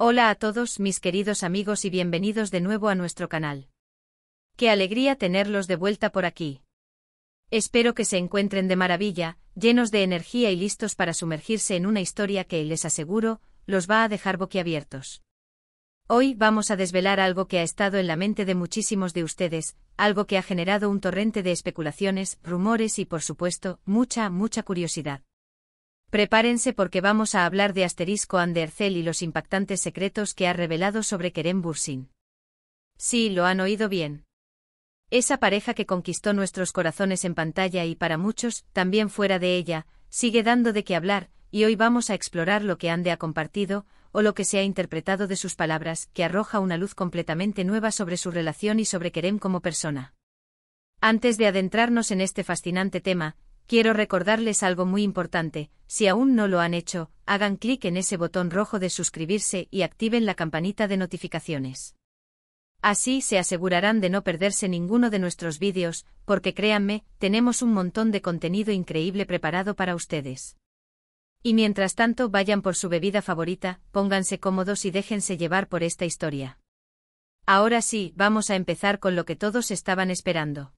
Hola a todos mis queridos amigos y bienvenidos de nuevo a nuestro canal. Qué alegría tenerlos de vuelta por aquí. Espero que se encuentren de maravilla, llenos de energía y listos para sumergirse en una historia que, les aseguro, los va a dejar boquiabiertos. Hoy vamos a desvelar algo que ha estado en la mente de muchísimos de ustedes, algo que ha generado un torrente de especulaciones, rumores y por supuesto, mucha curiosidad. Prepárense porque vamos a hablar de *Ander Ercel y los impactantes secretos que ha revelado sobre Kerem Bürsin. Sí, lo han oído bien. Esa pareja que conquistó nuestros corazones en pantalla y para muchos, también fuera de ella, sigue dando de qué hablar, y hoy vamos a explorar lo que Ande ha compartido, o lo que se ha interpretado de sus palabras, que arroja una luz completamente nueva sobre su relación y sobre Kerem como persona. Antes de adentrarnos en este fascinante tema, quiero recordarles algo muy importante: si aún no lo han hecho, hagan clic en ese botón rojo de suscribirse y activen la campanita de notificaciones. Así se asegurarán de no perderse ninguno de nuestros vídeos, porque créanme, tenemos un montón de contenido increíble preparado para ustedes. Y mientras tanto vayan por su bebida favorita, pónganse cómodos y déjense llevar por esta historia. Ahora sí, vamos a empezar con lo que todos estaban esperando.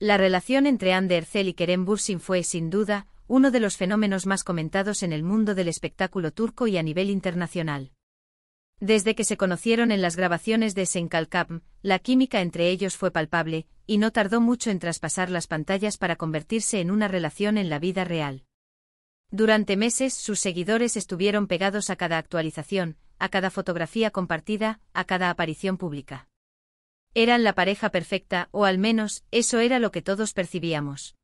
La relación entre Hande Ercel y Kerem Bürsin fue, sin duda, uno de los fenómenos más comentados en el mundo del espectáculo turco y a nivel internacional. Desde que se conocieron en las grabaciones de Senkalkam, la química entre ellos fue palpable, y no tardó mucho en traspasar las pantallas para convertirse en una relación en la vida real. Durante meses sus seguidores estuvieron pegados a cada actualización, a cada fotografía compartida, a cada aparición pública. Eran la pareja perfecta, o al menos, eso era lo que todos percibíamos.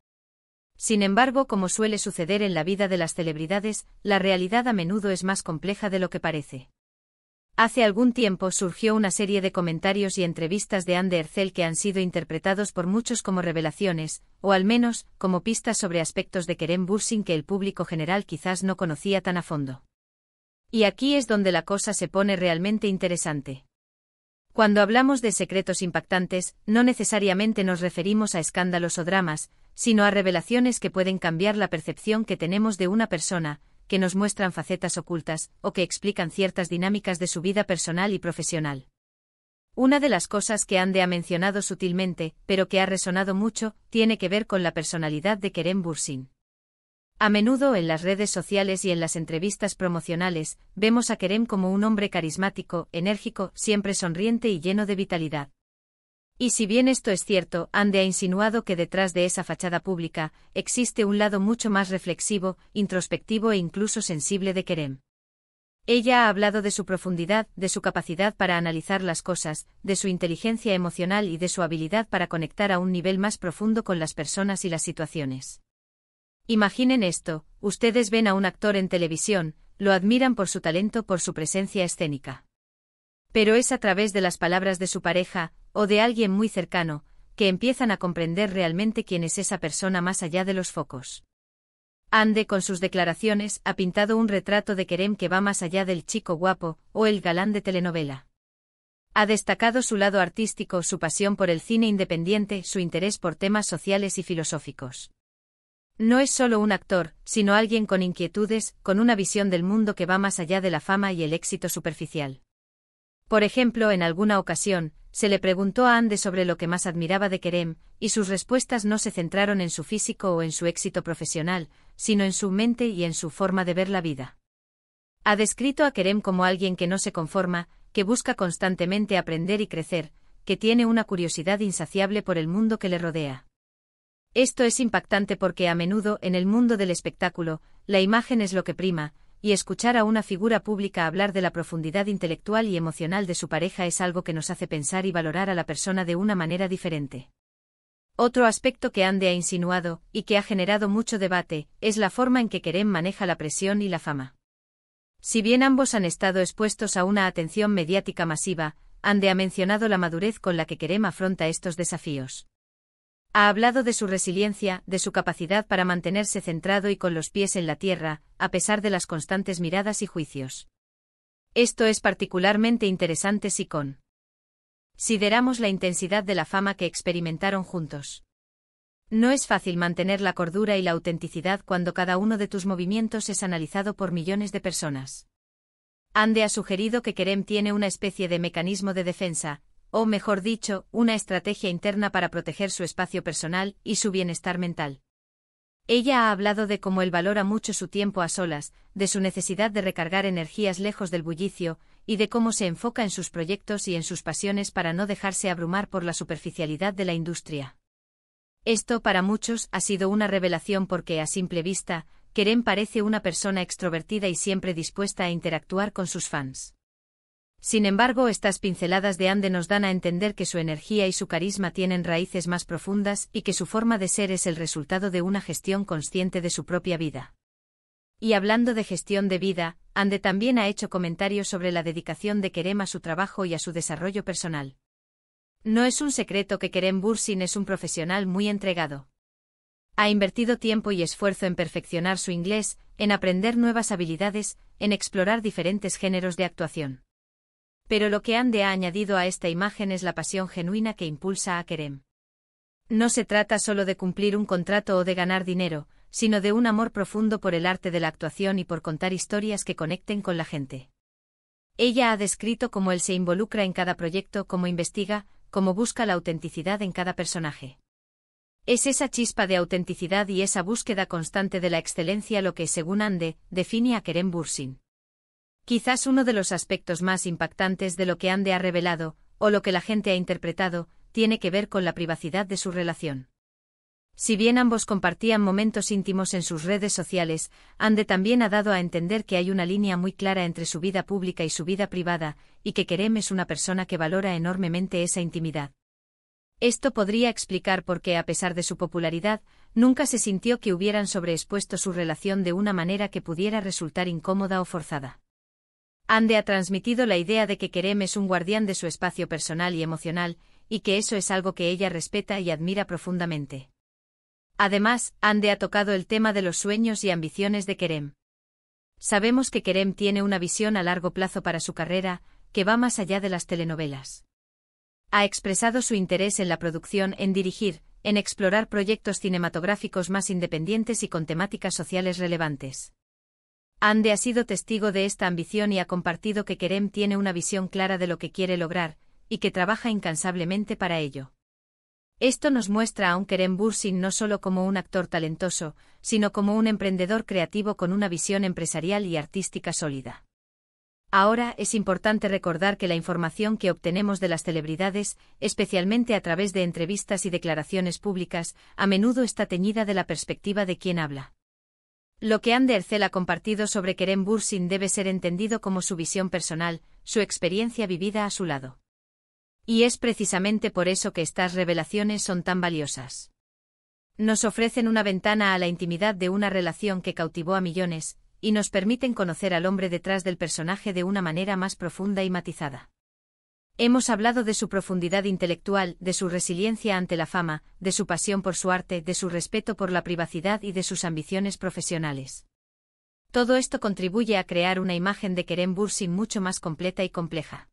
Sin embargo, como suele suceder en la vida de las celebridades, la realidad a menudo es más compleja de lo que parece. Hace algún tiempo surgió una serie de comentarios y entrevistas de Hande Ercel que han sido interpretados por muchos como revelaciones, o al menos, como pistas sobre aspectos de Kerem Bürsin que el público general quizás no conocía tan a fondo. Y aquí es donde la cosa se pone realmente interesante. Cuando hablamos de secretos impactantes, no necesariamente nos referimos a escándalos o dramas, sino a revelaciones que pueden cambiar la percepción que tenemos de una persona, que nos muestran facetas ocultas, o que explican ciertas dinámicas de su vida personal y profesional. Una de las cosas que Hande ha mencionado sutilmente, pero que ha resonado mucho, tiene que ver con la personalidad de Kerem Bürsin. A menudo en las redes sociales y en las entrevistas promocionales, vemos a Kerem como un hombre carismático, enérgico, siempre sonriente y lleno de vitalidad. Y si bien esto es cierto, Hande ha insinuado que detrás de esa fachada pública, existe un lado mucho más reflexivo, introspectivo e incluso sensible de Kerem. Ella ha hablado de su profundidad, de su capacidad para analizar las cosas, de su inteligencia emocional y de su habilidad para conectar a un nivel más profundo con las personas y las situaciones. Imaginen esto: ustedes ven a un actor en televisión, lo admiran por su talento, por su presencia escénica. Pero es a través de las palabras de su pareja, o de alguien muy cercano, que empiezan a comprender realmente quién es esa persona más allá de los focos. Hande, con sus declaraciones, ha pintado un retrato de Kerem que va más allá del chico guapo, o el galán de telenovela. Ha destacado su lado artístico, su pasión por el cine independiente, su interés por temas sociales y filosóficos. No es solo un actor, sino alguien con inquietudes, con una visión del mundo que va más allá de la fama y el éxito superficial. Por ejemplo, en alguna ocasión, se le preguntó a Hande sobre lo que más admiraba de Kerem, y sus respuestas no se centraron en su físico o en su éxito profesional, sino en su mente y en su forma de ver la vida. Ha descrito a Kerem como alguien que no se conforma, que busca constantemente aprender y crecer, que tiene una curiosidad insaciable por el mundo que le rodea. Esto es impactante porque a menudo, en el mundo del espectáculo, la imagen es lo que prima, y escuchar a una figura pública hablar de la profundidad intelectual y emocional de su pareja es algo que nos hace pensar y valorar a la persona de una manera diferente. Otro aspecto que Hande ha insinuado, y que ha generado mucho debate, es la forma en que Kerem maneja la presión y la fama. Si bien ambos han estado expuestos a una atención mediática masiva, Hande ha mencionado la madurez con la que Kerem afronta estos desafíos. Ha hablado de su resiliencia, de su capacidad para mantenerse centrado y con los pies en la tierra, a pesar de las constantes miradas y juicios. Esto es particularmente interesante si consideramos la intensidad de la fama que experimentaron juntos. No es fácil mantener la cordura y la autenticidad cuando cada uno de tus movimientos es analizado por millones de personas. Ande ha sugerido que Kerem tiene una especie de mecanismo de defensa, o mejor dicho, una estrategia interna para proteger su espacio personal y su bienestar mental. Ella ha hablado de cómo él valora mucho su tiempo a solas, de su necesidad de recargar energías lejos del bullicio, y de cómo se enfoca en sus proyectos y en sus pasiones para no dejarse abrumar por la superficialidad de la industria. Esto, para muchos, ha sido una revelación porque, a simple vista, Kerem parece una persona extrovertida y siempre dispuesta a interactuar con sus fans. Sin embargo, estas pinceladas de Ande nos dan a entender que su energía y su carisma tienen raíces más profundas y que su forma de ser es el resultado de una gestión consciente de su propia vida. Y hablando de gestión de vida, Ande también ha hecho comentarios sobre la dedicación de Kerem a su trabajo y a su desarrollo personal. No es un secreto que Kerem Bürsin es un profesional muy entregado. Ha invertido tiempo y esfuerzo en perfeccionar su inglés, en aprender nuevas habilidades, en explorar diferentes géneros de actuación. Pero lo que Ande ha añadido a esta imagen es la pasión genuina que impulsa a Kerem. No se trata solo de cumplir un contrato o de ganar dinero, sino de un amor profundo por el arte de la actuación y por contar historias que conecten con la gente. Ella ha descrito cómo él se involucra en cada proyecto, cómo investiga, cómo busca la autenticidad en cada personaje. Es esa chispa de autenticidad y esa búsqueda constante de la excelencia lo que, según Ande, define a Kerem Bürsin. Quizás uno de los aspectos más impactantes de lo que Ande ha revelado, o lo que la gente ha interpretado, tiene que ver con la privacidad de su relación. Si bien ambos compartían momentos íntimos en sus redes sociales, Ande también ha dado a entender que hay una línea muy clara entre su vida pública y su vida privada, y que Kerem es una persona que valora enormemente esa intimidad. Esto podría explicar por qué, a pesar de su popularidad, nunca se sintió que hubieran sobreexpuesto su relación de una manera que pudiera resultar incómoda o forzada. Ande ha transmitido la idea de que Kerem es un guardián de su espacio personal y emocional, y que eso es algo que ella respeta y admira profundamente. Además, Ande ha tocado el tema de los sueños y ambiciones de Kerem. Sabemos que Kerem tiene una visión a largo plazo para su carrera, que va más allá de las telenovelas. Ha expresado su interés en la producción, en dirigir, en explorar proyectos cinematográficos más independientes y con temáticas sociales relevantes. Ande ha sido testigo de esta ambición y ha compartido que Kerem tiene una visión clara de lo que quiere lograr, y que trabaja incansablemente para ello. Esto nos muestra a un Kerem Bürsin no solo como un actor talentoso, sino como un emprendedor creativo con una visión empresarial y artística sólida. Ahora, es importante recordar que la información que obtenemos de las celebridades, especialmente a través de entrevistas y declaraciones públicas, a menudo está teñida de la perspectiva de quien habla. Lo que Ande Ercel ha compartido sobre Kerem Bürsin debe ser entendido como su visión personal, su experiencia vivida a su lado. Y es precisamente por eso que estas revelaciones son tan valiosas. Nos ofrecen una ventana a la intimidad de una relación que cautivó a millones, y nos permiten conocer al hombre detrás del personaje de una manera más profunda y matizada. Hemos hablado de su profundidad intelectual, de su resiliencia ante la fama, de su pasión por su arte, de su respeto por la privacidad y de sus ambiciones profesionales. Todo esto contribuye a crear una imagen de Kerem Bürsin mucho más completa y compleja.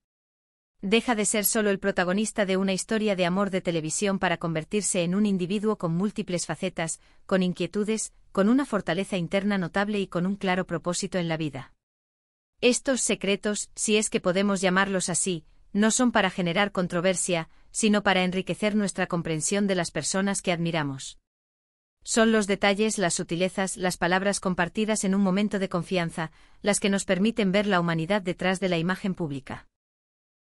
Deja de ser solo el protagonista de una historia de amor de televisión para convertirse en un individuo con múltiples facetas, con inquietudes, con una fortaleza interna notable y con un claro propósito en la vida. Estos secretos, si es que podemos llamarlos así, no son para generar controversia, sino para enriquecer nuestra comprensión de las personas que admiramos. Son los detalles, las sutilezas, las palabras compartidas en un momento de confianza, las que nos permiten ver la humanidad detrás de la imagen pública.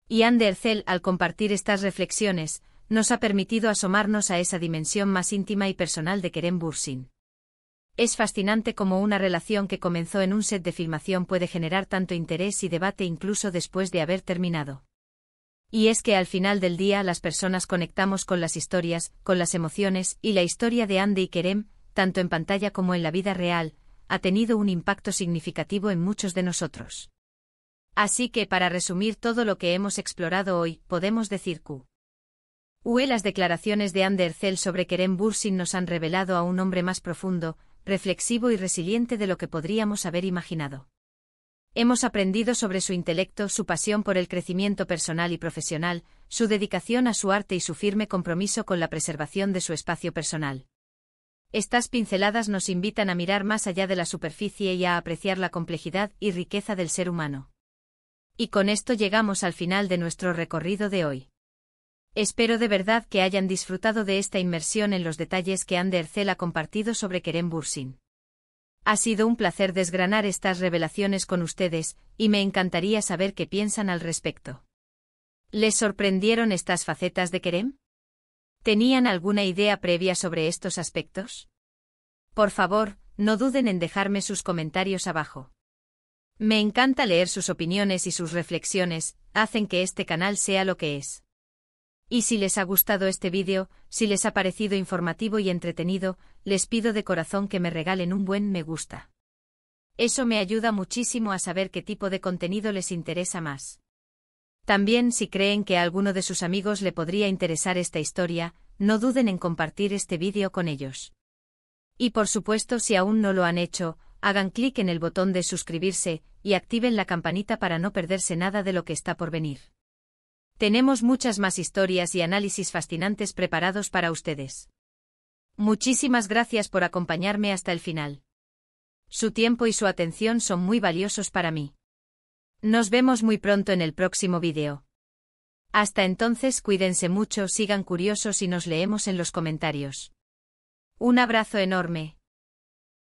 Y Ande Ercel, al compartir estas reflexiones, nos ha permitido asomarnos a esa dimensión más íntima y personal de Kerem Bürsin. Es fascinante cómo una relación que comenzó en un set de filmación puede generar tanto interés y debate incluso después de haber terminado. Y es que al final del día las personas conectamos con las historias, con las emociones, y la historia de Ande y Kerem, tanto en pantalla como en la vida real, ha tenido un impacto significativo en muchos de nosotros. Así que, para resumir todo lo que hemos explorado hoy, podemos decir que las declaraciones de Ande Ercel sobre Kerem Bürsin nos han revelado a un hombre más profundo, reflexivo y resiliente de lo que podríamos haber imaginado. Hemos aprendido sobre su intelecto, su pasión por el crecimiento personal y profesional, su dedicación a su arte y su firme compromiso con la preservación de su espacio personal. Estas pinceladas nos invitan a mirar más allá de la superficie y a apreciar la complejidad y riqueza del ser humano. Y con esto llegamos al final de nuestro recorrido de hoy. Espero de verdad que hayan disfrutado de esta inmersión en los detalles que Ander Ercel ha compartido sobre Kerem Bürsin. Ha sido un placer desgranar estas revelaciones con ustedes, y me encantaría saber qué piensan al respecto. ¿Les sorprendieron estas facetas de Kerem? ¿Tenían alguna idea previa sobre estos aspectos? Por favor, no duden en dejarme sus comentarios abajo. Me encanta leer sus opiniones y sus reflexiones, hacen que este canal sea lo que es. Y si les ha gustado este vídeo, si les ha parecido informativo y entretenido, les pido de corazón que me regalen un buen me gusta. Eso me ayuda muchísimo a saber qué tipo de contenido les interesa más. También, si creen que a alguno de sus amigos le podría interesar esta historia, no duden en compartir este vídeo con ellos. Y por supuesto, si aún no lo han hecho, hagan clic en el botón de suscribirse y activen la campanita para no perderse nada de lo que está por venir. Tenemos muchas más historias y análisis fascinantes preparados para ustedes. Muchísimas gracias por acompañarme hasta el final. Su tiempo y su atención son muy valiosos para mí. Nos vemos muy pronto en el próximo vídeo. Hasta entonces, cuídense mucho, sigan curiosos y nos leemos en los comentarios. Un abrazo enorme.